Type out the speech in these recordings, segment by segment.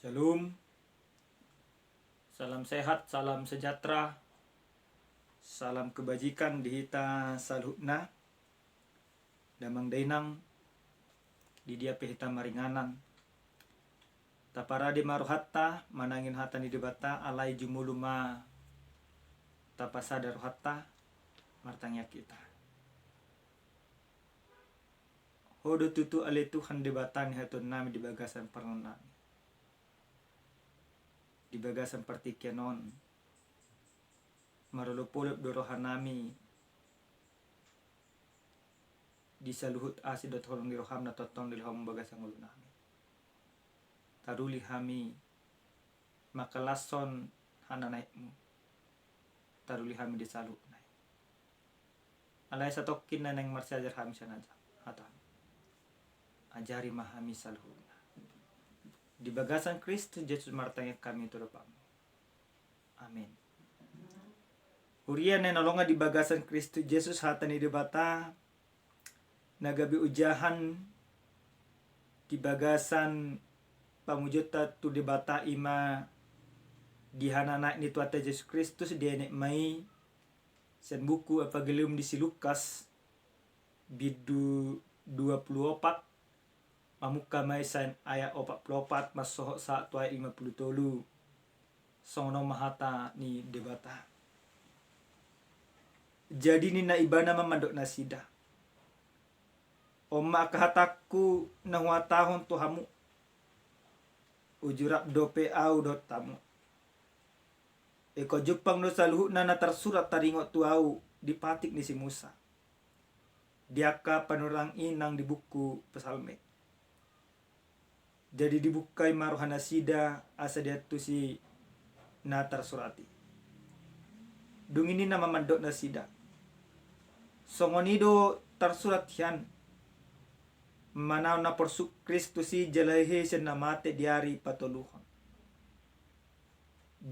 Shalom, salam sehat, salam sejahtera, salam kebajikan di hita salhutna, damang dainang di dia pehita maringanan. Taparade maruhatta manangin hata ni debata alai jumuluma tapasada ruhatta martangya kita. Hodo tutu ale Tuhan debatan hatun nami di bagasan pernami. Di bagasan partikenon marulupulip dorohanami di saluhut asidot holong di roham na totong di roham bagasan ulu nami taruli hami makalason hananaikmu taruli hami di saluhut nai alai satokin na neng marsajar hami sanaja hatan ajari mahami saluhut di bagasan Kristus Yesus martanya kami itu depan. Amin. Hurian na nolonga di bagasan Kristus Yesus hatani debata nagabi ujahan di bagasan pamujota tu debata ima di hanana ni tuata Yesus Kristus dia nek mai sen buku evangelium di si Lukas bidu 24 mamuka mai sain ayat 44 masoh sa tu ayat 53 sono mahata ni debata. Jadi ni na ibana mamandok nasida. Oma kahataku na huatahon tu hamu. Ujurap dope au dot tamu. Eko jupang no saluhu na tersurat taringot tu au dipatik ni si Musa. Diaka panurang inang di buku pesalme. Jadi dibukai maruhana sida asa dia tu si na tersurati. Dung ini nama mandok na sida. Songonido tersurat hian. Manaw na porsuk Kristus si jalahe sen namate diari patoluhon.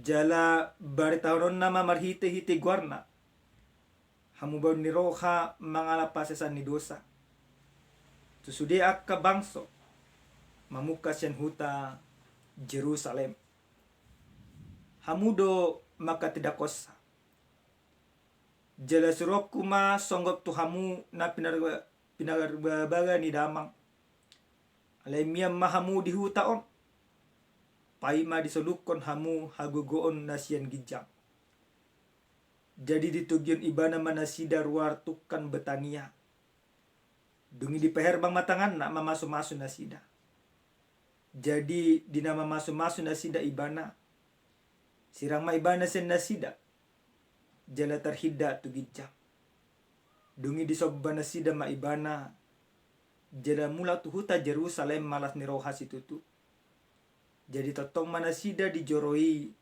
Jala baritahon nama marhite-hite guarna. Hamubaw ni roha mangalapasesan ni dosa. Tusude akka bangso. Mamuka sian huta Jerusalem. Hamudo maka tidak kosa. Jala surokuma songgok tu hamu na pinarbaga ni damang. Alemia mahamu di huta on. Paima disolukon hamu hagugoon na sian gijang. Jadi ditugion ibana manasida ruar tukan Betania. Dungi di peherbang matangan na mamasu-masu nasida. Jadi dinama masu-masu nasida ibana. Sirang maibana sen nasida. Jala terhida tu gijang. Dungi disobba nasida maibana. Jala mula tu huta Jerusalem malas ni roha situtu. Jadi totong manasida dijoroi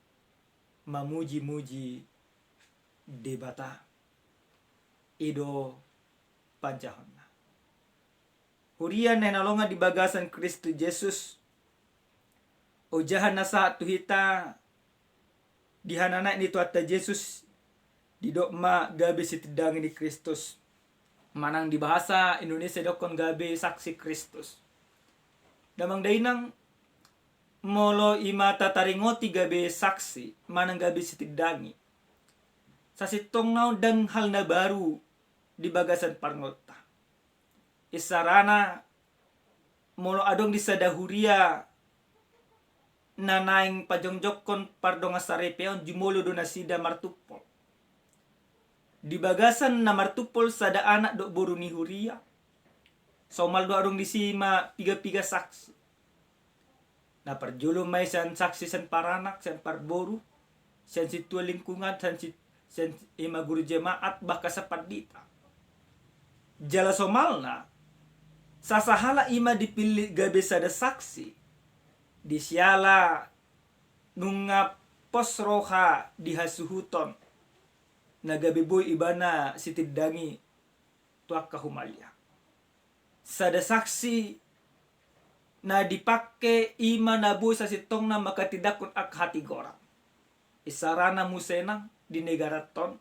mamuji-muji debata. Ido panjahonna. Hurian na nalonga di bagasan Kristus Yesus. Ujahan na saat tu hita dihanana ni tuata Yesus di dokma gabe sitidang ni Kristus. Manang di bahasa Indonesia dokon gabe saksi Kristus. Damang dainang molo ima tataringoti gabe saksi manang gabe sitidangi. Sasitong nau dang hal na baru di bagasan parngota. Isarana molo adong di sadahuria nanaing pajongjokon pardonga sarepeon jumolo do nasida martupol. Di bagasan na martupol sada anak dok boru ni huria. Somal do adong disima piga-piga saksi. Na parjulum may san saksi san paranak, san parboru, san situa lingkungan, san ima guru jemaat baka sa pardita. Jala somalna sasahala ima dipilih gabe sada saksi. Disiala nunga posroha dihasuhuton nagabiboy ibana sitidangi tuak kahumalya. Sada saksi na dipake ima nabu sa sitong na makatidakon ak hati gorang. Isarana musenang di negara ton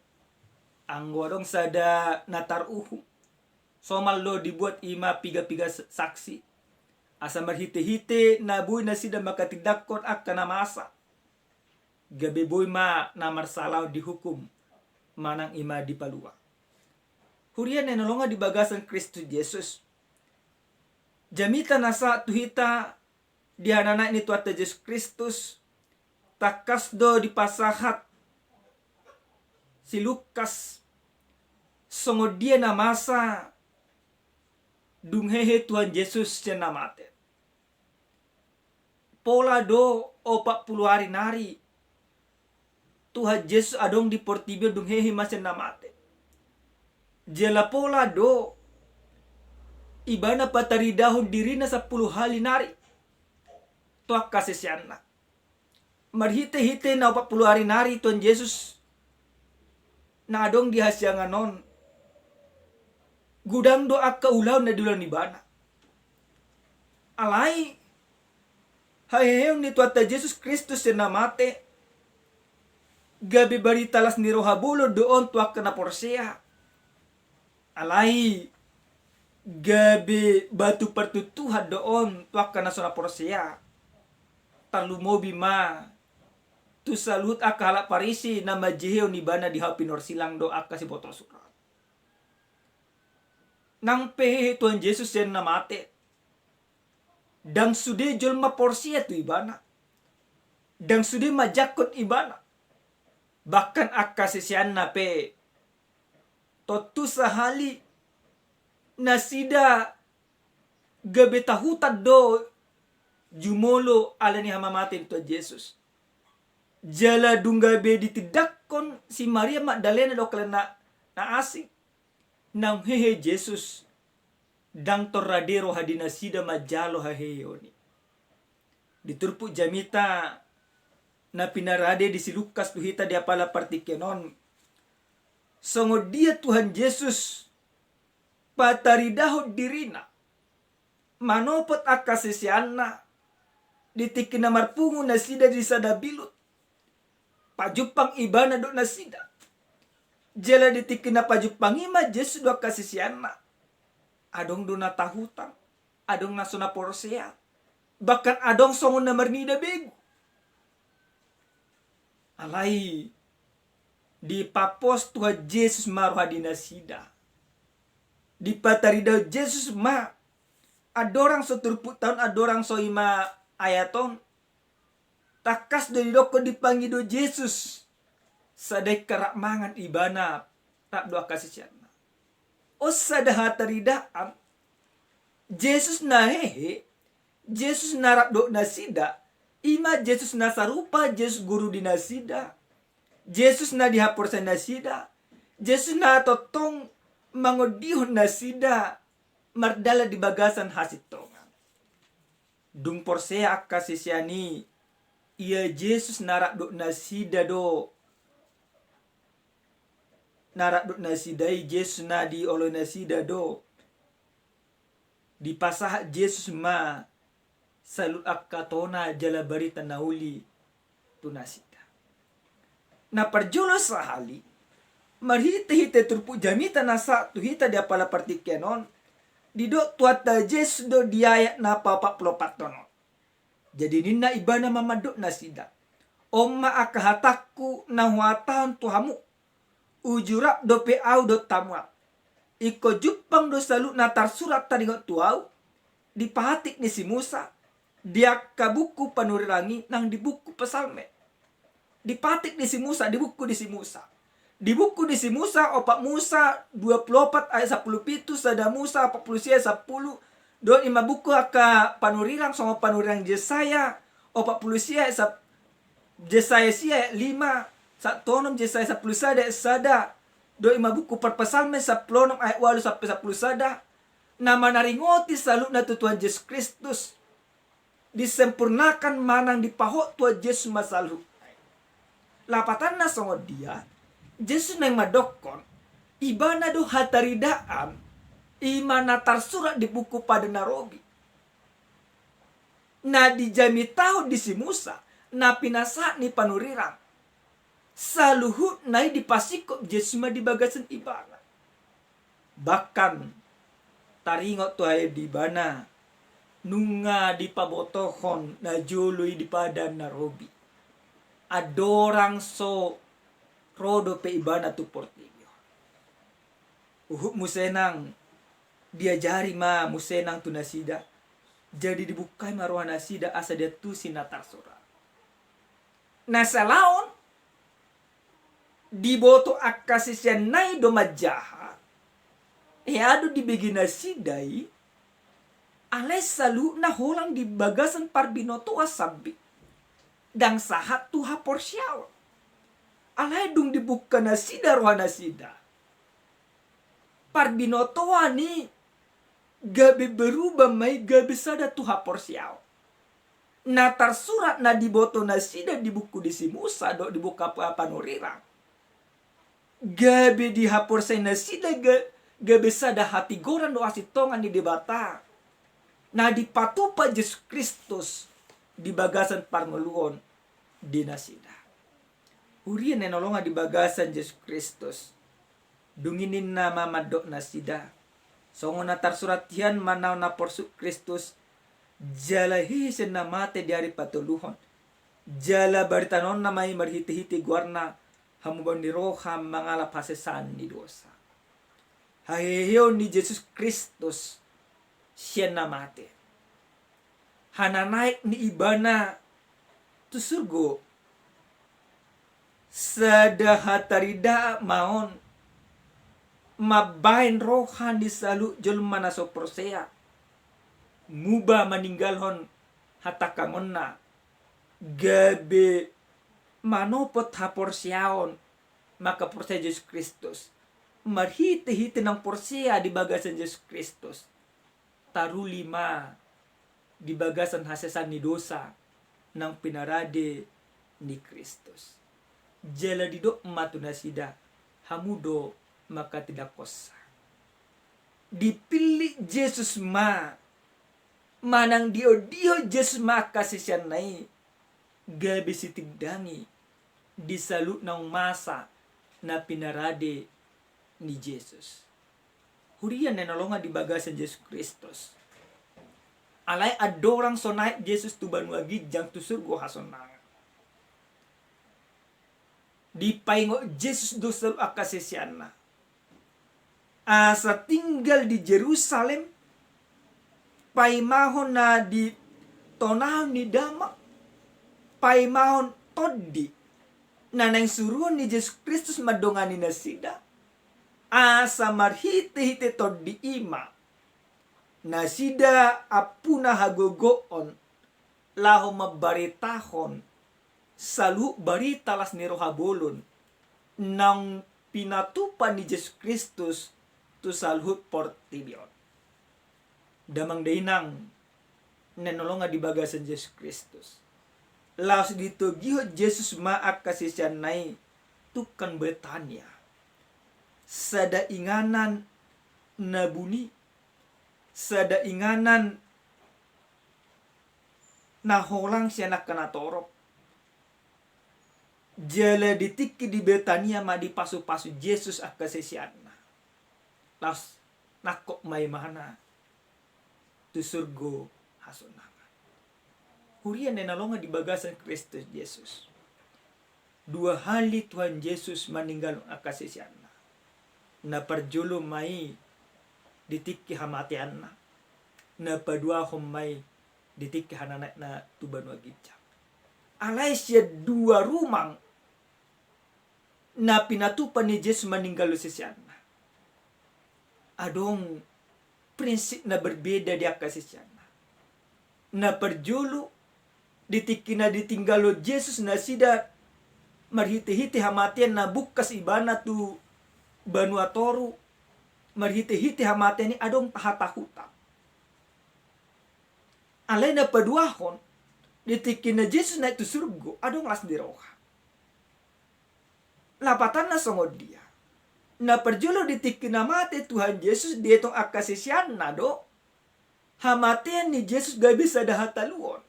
anggodong sada nataruhu. Somal lo dibuat ima piga-piga saksi. Asa marhite-hite na boy na sida makatidakon akka na masa. Gabi boy ma na marsalaw dihukum manang ima di palua. Hurian na nolonga di bagasan Kristo Jesus. Jamita nasa tuhita di hanana ini tuata Yesus Kristus. Takas do di pasahat si Lukas. Songo dia na masa dunghehe Tuhan Yesus siya namate. Pola do 40 hari nari Tuhan Yesus adong di portibio dunghehe masya namate. Jela pola do ibana patari dahon dirina 10 hari nari tuak kasesyanna. Marhite-hite na 40 hari nari Tuhan Yesus na adong di hasyanganon. Gudang do akka ulaw na dulan ibana. Alay hayayong ni tuata Yesus Kristus na namate. Gabi baritalas ni rohabulo doon tuak na porsia. Alay gabi batu pertutuhan doon tuak na sona porsia. Talumobi ma tu salut akala parisi na majiheo ni bana di hapinor silang do akka si botol surat. Nang pehe Tuhan Yesus yan namate. Dang sude jol ma porsia tu ibana. Dang sude majakot ibana. Bahkan akka sisian na pe totu sahali nasida gabi tahutad do jumolo ala ni hamamatin Tuhan Yesus. Jala dunggabe ditidakon si Maria Magdalena do kala na asing. Nang hehe Jesus dang torradero hadina sida majalo haheyoni. Diturpu jamita na pinarade di si Lukas tuhita di apala partikenon. Songo dia Tuhan Yesus pataridahod dirina. Manopot akasesianna ditikin na marpungo na sida di sadabilut. Pajupang iba na do na sida. Jela ditikin na pajupang ima Yesus do akasesianna. Adong do na tahutang. Adong na suna porosea. Bahkan adong songo na marnida bego. Alay di papos Tuhan Yesus maruha dinasida. Di patarida Yesus ma adorang so turput tahun adorang so ima ayaton. Takas do didoko dipangido Yesus. Sadai karak mangan ibana tak doa kasih siana. O sadaha taridaan Yesus na hehe. Yesus narap do nasida. Ima Yesus na sarupa, Yesus guru di nasida. Yesus na dihapor sa nasida. Yesus na totong mangodihon nasida. Mardala di bagasan hasit tongan. Dung porsea akasisiani. Ia Yesus narak do nasida do. Narak do nasida Yesus na di olo nasida do. Di pasah Yesus ma. Salut akatona jala barita nauli tunasita. Na parjulo sahali marhite-hite turpu jamita nasa tuhita dia pala partikenon dido tuata Yesus do diayak na papa plopatono. Jadi nina ibana mamadok nasida. Oma akahatakku na huatan tuhamu. Ujurap do peau do tamuak. Iko jupang do salut na tarsurat tadingot tuau. Dipahatik ni si Musa. Dia kabuku panurirangi nang di buku pesalme. Dipatik di si Musa, di buku di si Musa. Di buku di si Musa, opak Musa 24 ayat 17, sada Musa 40 ayat 10. Do ima buku aka panurirang sama panurirang Yesaya, opak 40 ayat Yesaya sia 5, satonom Yesaya 10 sada sada. Do ima buku perpesalme 10 ayat 8 sampai 10 sada. Nama naringoti salut na Tuhan Yesus Kristus. Disempurnakan manang dipahok Tuhan Yesus masalu. Lapatan na songo dia. Yesus nang madokon. Iba na do hataridaan. Ima na tarsurat di buku pada narobi. Na dijami tahu di si Musa. Na pinasa ni panurirang. Saluhut na dipasikop Yesus ma di bagasan ibana. Bahkan taringot tuhay di bana. nunga di pabotohon na jului di padan na robi. Adorang so rodo pe ibana tu portibio. Musenang diajari ma musenang tu nasida. Jadi dibukai maruah nasida asa dia tu sinatar sura. Nasalaon diboto akasisian nai do majaha. Ado di begina sidai alay salu na holang di bagasan parbinoto asabi. Dang sahat tu haporsyaw. Alay dung dibuka nasida roha nasida. Parbinoto ni gabi berubah may gabi sada tu haporsyaw. Natar surat na diboto nasida di buku di si Musa do dibuka panurirang. Gabi dihaporsay nasida gabi sada hati goran do asitongan di debata. Na dipatupa Yesus Kristus di bagasan parngeluon di nasida. Urian nenolonga di bagasan Yesus Kristus. Dunginin na mamadok nasida. Songo natar suratian manaw na porsu Kristus. Jala hisen na mate dari patuluhon. Jala baritanon na may marhiti-hiti guarna. Hamuban ni roham mangalap hasesan ni dosa. Haheyo ni Yesus Kristus. Siya na mate. Hananaik ni ibana tu surgo. Sadahatarida maon. Mabain rohan di salu julma na soprosea. Muba maninggalhon hatakangon na. Gabe manopot haporsyaon. Maka porsia Yesus Kristus. Marhiti-hiti ng porsia di bagasan Yesus Kristus. Tarulima di bagasan hasesan ni dosa ng pinarade ni Kristus. Jala dido matunasida hamudo maka tidak kosa. Dipilih Yesus manang dio Yesus kasisian nai gabi sitigdangi disalut ng masa na pinarade ni Yesus. Hurian na nalonga di bagasan Yesus Kristus. Alay adorang sonait Yesus tu banwagi jang tu surgo hasonang. Di paingo Yesus dosal akasesian na. Asa tinggal di Jerusalem. Paimahon na di tonahon ni Dama. Paimahon todi. Nanang suruhan ni Yesus Kristus madongani na sida. Asa marhite-hite todi ima. Nasida apuna hagogoon. Laho mabaritahon. Salu baritalas ni rohabolon. Nang pinatupan ni Yesus Kristus. Tu salhut portibion. Damang dainang. Nanolonga di bagasan Yesus Kristus. Laos dito gihot Yesus maak kasisian nai. Tukan Betania. Sada inganan nabuni. Sada inganan naholang siya nakanatorok. Jala ditiki di Betania ma di pasu-pasu Yesus akasisian na. Laos nakok may mahana. Tu surgo hasonangan. Hurian na nalonga di bagasan Kristus Yesus. 2 hali Tuhan Yesus meninggal akasisian na. Na parjulo may ditiki hamatian na. Na padua may ditiki hananak na tuban wagitjak. Alay siya 2 rumang na pinatupan ni Yesus meninggal sisian na. Adong prinsip na berbeda di akasisian na. Na parjulo ditiki na ditinggalo Yesus na sida marhiti-hiti hamatian na bukas ibana tu banua toru. Marhiti-hiti hamatian ni adong tahatahuta. Alay na paduahon ditiki na Yesus na itu surgo adong las diroha. Lapatan na songod dia. Na perjulo ditiki na mate Tuhan Yesus dietong akasisian na do. Hamatian ni Yesus gak bisa dahataluon.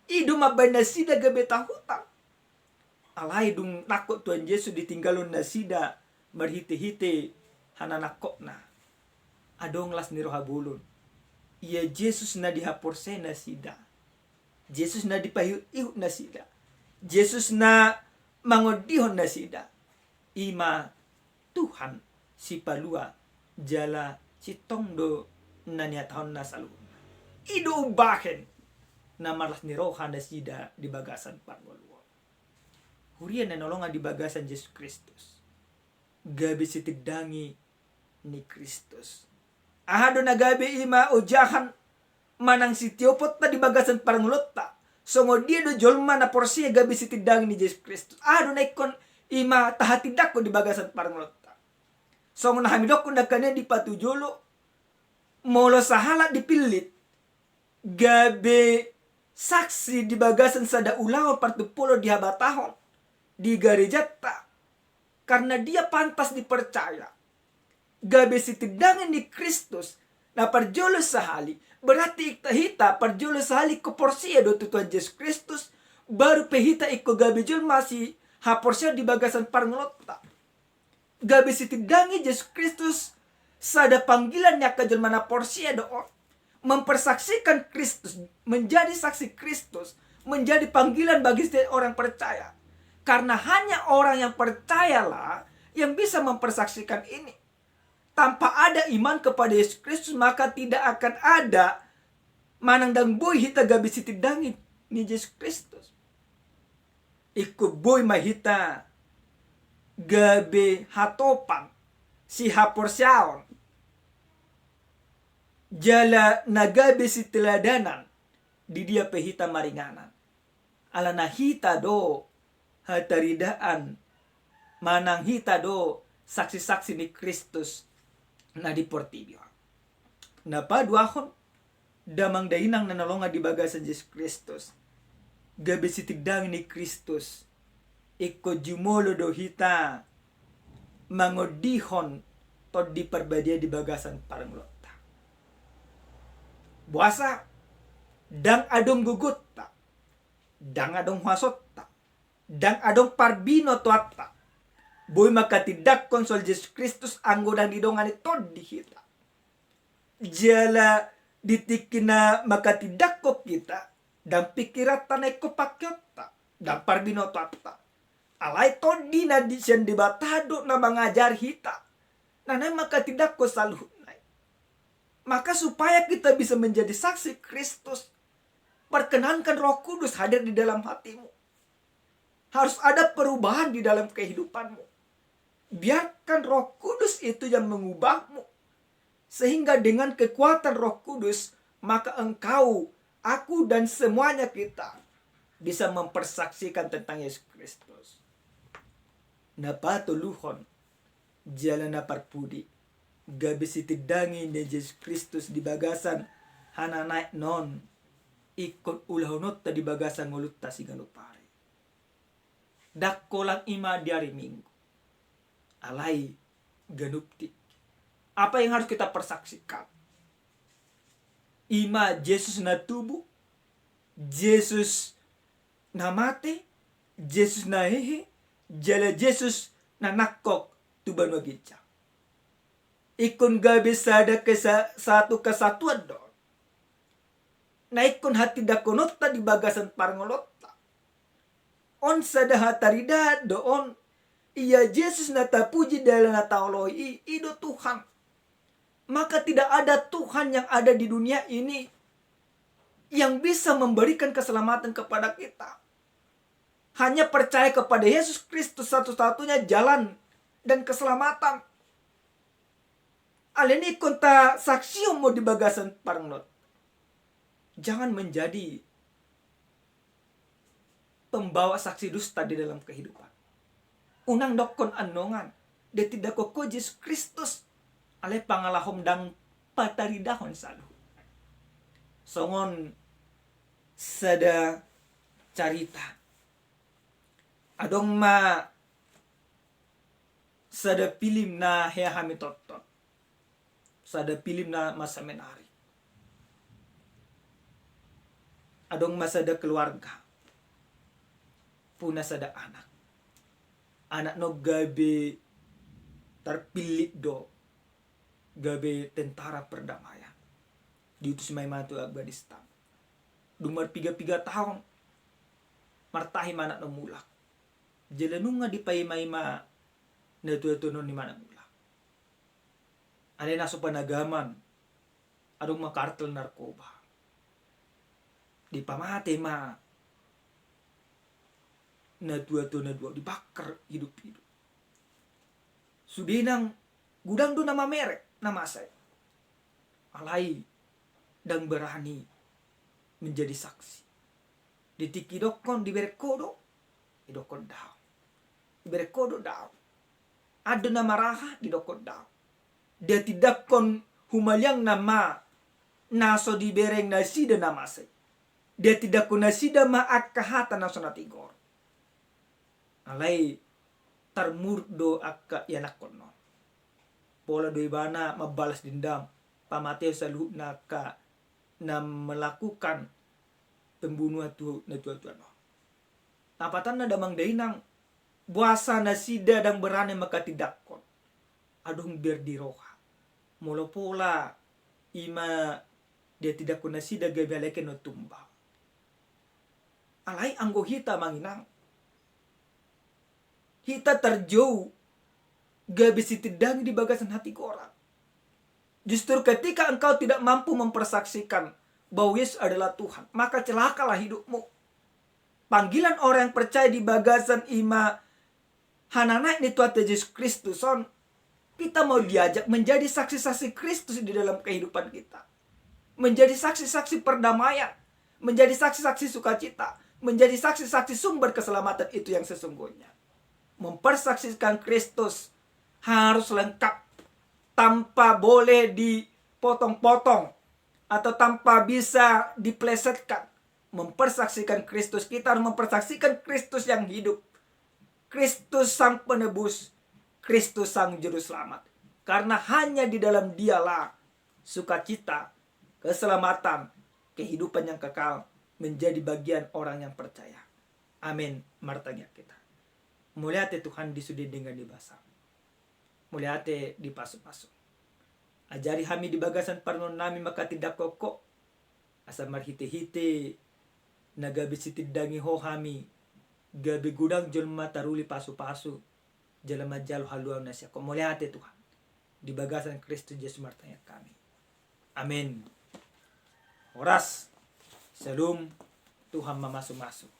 Idu mabay na sida gabe tahutang. Alay dung nakot Tuhan Yesus ditinggalon na sida marhiti-hiti hananakok na. Adong las nirohabulon. Ia Jesus na dihapurse na sida. Jesus na dipahiu na sida. Jesus na mangodihon na sida. Ima Tuhan si palua jala si tongdo na niatahon na salu. Ido ubahen na malas ni rohan na sida di bagasan parwaluwa. Hurian na nolongan di bagasan Yesus Kristus. Gabi si tigdangi ni Kristus. Ahado na gabi ima ujahan manang si tiopot na di bagasan parangulota. So dia do jolma na porsiya gabi si tigdangi ni Yesus Kristus. Ahado na ikon ima tahatidak ko di bagasan parangulota. So nahamidok ko na kanya di patujolo. Molo sahala dipilit. Gabi saksi di bagasan sada ulaw partupulo di habatahon. Di garejata. Karena dia pantas dipercaya. Gabi si tigdangan ni Kristus na parjolo sahali. Berarti hita parjolo sahali ko porsiya do tutuan Yesus Kristus. Baru pehita iko gabi jol masih ha porsiya di bagasan parangolota. Gabi si tigdangi Yesus Kristus sada panggilan niya ka jol mana porsiya doon. Mempersaksikan Kristus. Menjadi saksi Kristus. Menjadi panggilan bagi setiap orang percaya. Karena hanya orang yang percayalah yang bisa mempersaksikan ini. Tanpa ada iman kepada Yesus Kristus, maka tidak akan ada manandang boy hita gabi si tidangin ni Yesus Kristus. Iku boy mahita gabi hatopan si haporsyaon. Jala nagabi si teladanan di dia pehita maringanan. Ala nahita do hataridaan manang hita do saksi-saksi ni Kristus na diportibyo. Napaduahon damang dahinang nanolonga di bagasan Yesus Kristus. Gabi si tigdang ni Kristus. Iko jumolo do hita mangodihon to di perbadia di bagasan paranglota. Buasa dang adong gugut ta. Dang adong hasot ta. Dang adong parbino tuata. Boy makatidak konsol Yesus Kristus anggodang didongan ito dihita. Jala ditikina makatidak ko kita. Dan pikirat tanay ko pakyota. Dan parbino tuata. Alay to di na di siyan dibatado na mangajar hita. Nanay makatidak ko saluhunay. Maka supaya kita bisa menjadi saksi Kristus. Perkenankan Roh Kudus hadir di dalam hatimu. Harus ada perubahan di dalam kehidupanmu. Biarkan Roh Kudus itu yang mengubahmu. Sehingga dengan kekuatan Roh Kudus, maka engkau, aku dan semuanya kita bisa mempersaksikan tentang Yesus Kristus. Napatuluhon, jalan naparpudi, gabi sitidangi ni Yesus Kristus di bagasan hananay non, ikot ulahunot ta di bagasan ngulut ta si ganupari. Dakko lang ima di hari Minggu. Alay ganupti. Apa yang harus kita persaksikan? Ima Yesus na tubuh, Yesus na mati, Yesus na hehe, jala Yesus na nakok tuban magitsa. Ikon gabi sada satu kesatuan doon. Na ikon hati dakonot ta di bagasan parangolot. On sada hatarida doon iya Yesus na tapuji dalam nataoloi ido Tuhan. Maka tidak ada Tuhan yang ada di dunia ini yang bisa memberikan keselamatan kepada kita. Hanya percaya kepada Yesus Kristus satu-satunya jalan dan keselamatan. Aleni konta saksio mo di bagasan paranglot. Jangan menjadi pembawa saksi dusta di dalam kehidupan. Unang dokon anongan. De tidak koko Yesus Kristus. Ale pangalahom dang pataridahon salu. Songon sada carita. Adong ma sada pilim na hehami toton. Sada pilim na masa menari. Adong masada keluarga. Puna sada anak. Anak no gabi terpilih do. Gabi tentara perdamaian. diutus may matu Afghanistan. Dumar 3 tahun martahi mana no mulak. Jelenunga di paimay-ma na tuwa-tuwa ni mana mulak. Alay na so panagaman adong mga kartel narkoba. Di pamate ma na tuwa-tuwa dibakar hidup-hidup. Sudinang gudang do na mamerek na masay. Alay dang berani menjadi saksi. Ditikidokon diberi kodo, idokon daw. Diberi kodo daw. Ada na maraha didokon daw. Dia tidak kon humalyang nama naso dibereng nasida namasay. Dia tidak kon nasida maakahata naso natigor. Alay tarmurdo akka yanakon no. Pola do ibana mabalas dendam. Pamateo sa luhub na ka na melakukan pembunuhan tu na tuwa no. Napatan na damang dainang buasa na sida dang berani makatidakon. Adong berdiroha. Mula pola ima dia tidak kuna sida gabaleke no tumbang. Alay anggo hita manginang. Hita terjauh gabisi tidang di bagasan hati orang. Justru ketika engkau tidak mampu mempersaksikan bahwa Yesus adalah Tuhan, maka celakalah hidupmu. Panggilan orang yang percaya di bagasan ima hanana ini Tuhan Yesus Kristus, kita mau diajak menjadi saksi-saksi Kristus di dalam kehidupan kita. Menjadi saksi-saksi perdamaian, menjadi saksi-saksi sukacita, menjadi saksi-saksi sumber keselamatan itu yang sesungguhnya. Mempersaksikan Kristus harus lengkap, tanpa boleh dipotong-potong atau tanpa bisa diplesetkan. Mempersaksikan Kristus, kita harus mempersaksikan Kristus yang hidup, Kristus sang penebus, Kristus sang juru selamat. Karena hanya di dalam dialah sukacita, keselamatan, kehidupan yang kekal menjadi bagian orang yang percaya. Amin. Martanya kita. Muliate Tuhan disudi dengan dibasa. Muliate di pasu-pasu. Ajari kami di bagasan parnon nami maka tidak kokok. Asa marhite-hite. Nagabi sitidangi ho kami. Gabi gudang jelma taruli pasu-pasu. Jalama jalo haluang nasya. Muliate Tuhan. Di bagasan Kristus Yesus martanya kami. Amin. Oras. Salam. Tuhan mamasu-masu.